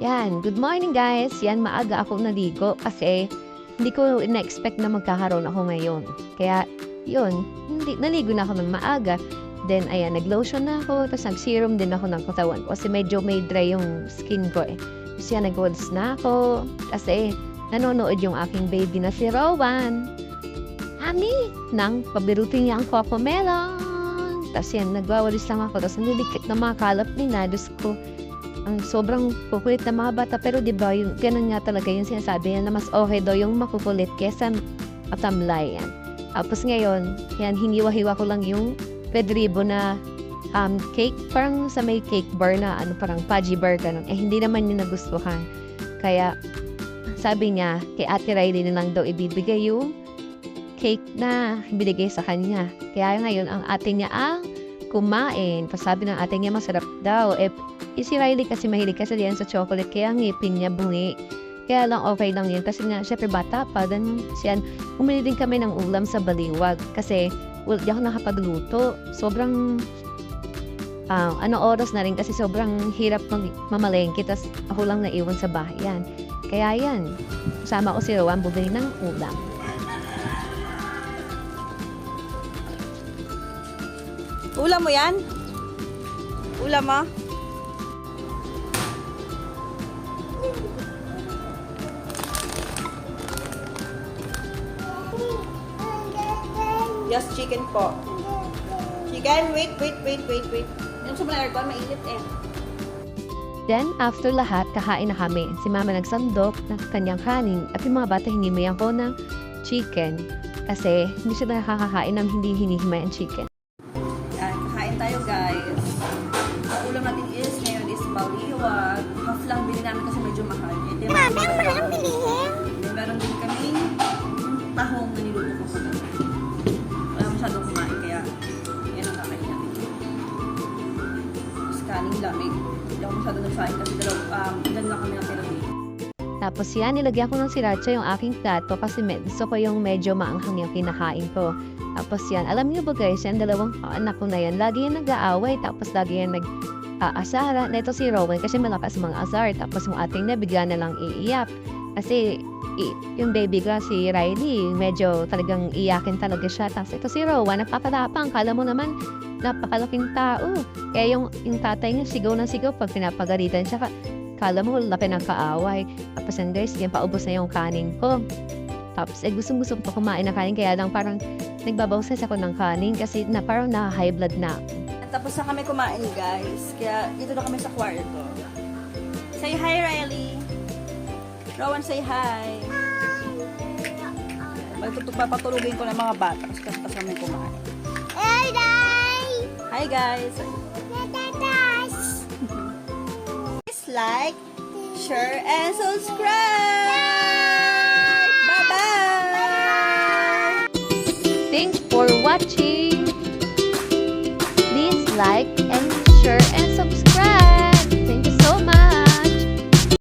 Yan, good morning guys. Yan, maaga ako naligo kasi hindi ko na-expect na magkakaroon ako ngayon. Kaya, yun, naligo na ako ng maaga. Then, ayan, nag-lotion na ako. Tapos, nag-serum din ako ng katawan ko kasi medyo may dry yung skin ko eh. Tapos, yan, nag-wads na ako kasi nanonood yung aking baby na si Rowan. Ami, ng pabirutin niya ang Cocomelon. Tapos, yan, nagwawalis lang ako. Tapos, nililikit na mga kalap nila. Tapos ko, ang sobrang kukulit na mga bata. Pero di ba, yung ganun nga talaga yung sinasabi niya na mas okay daw yung makukulit kesa matamlay yan. Tapos ngayon, yan, hiniwa-hiwa ko lang yung red ribbon na cake. Parang sa may cake bar na ano, parang fudgy bar ganun. Eh, hindi naman niya nagustuhan. Kaya, sabi niya, kay Ate Riley na lang daw ibibigay yung cake na binigay sa kanya. Kaya ngayon, ang ate niya ang kumain. Pasabi ng ate niya masarap daw. Si Riley kasi mahilig kasi yan sa chocolate kaya ngipin niya bungi. Kaya lang okay lang yun kasi nga syempre bata pa. Then siyan, umili din kami ng ulam sa Baliwag kasi di ako nakapagluto. Sobrang oras na rin kasi sobrang hirap mamalengke. Tas ako lang naiwan sa bahayan. Kaya yan, kasama ko si Rowan bumili ng ulam. Ulam mo yan? Ulam mo? Just chicken po. Chicken, wait. Yung sa mga aircon, mainit eh. Then, after lahat, kakain na kami. Si Mama nagsandok ng kanyang kanin at yung mga bata hinimayan ko ng chicken kasi hindi sila nakakakain ng hindi hinihimay ang chicken. Yan, kakain tayo guys. Ang ulam natin is, ngayon is baliwag. Half lang bilhin namin kasi medyo mahal. Ito yung mga lang bilihin. Meron din kaming tahong na niluto ko sa wala masyadong kumain kaya yan ang kakain namin. Tapos kaning lamig. Hindi ako masyadong nagsain kasi dyan lang kami natira dito. Tapos yan, nilagyan ko ng sriracha yung aking plato kasi gusto ko yung medyo maanghang yung kinakain ko. Tapos yan, alam niyo ba guys, yan dalawang anak ko na yan, lagi yan nag-aaway, tapos lagi yan nag-aasara. Ito si Rowan kasi malakas mga asar, tapos yung ating na bigla na lang iiyak. Kasi yung baby ko, si Riley, medyo talagang iyakin talaga siya. Tapos ito si Rowan, napapalapang, kala mo naman, napakalaking tao. Kaya yung tatay niya, sigaw ng sigaw pag pinapagalitan siya. Kala mo, lapi ng kaaway. Tapos yan guys, yan paubos na yung kanin ko. Tapos gusto ko kumain ng kanin, kaya lang parang nagbabawsas ako ng kanin kasi na parang na-high blood na. Tapos na kami kumain guys, kaya dito na kami sa kwarto. Say hi Riley! Rowan, say hi! Papatulugin ko ng mga bata kasi kami kumain. Hi guys! Hi guys! Please like, share, and subscribe! Bye-bye! Thanks for watching! Please like and share and subscribe!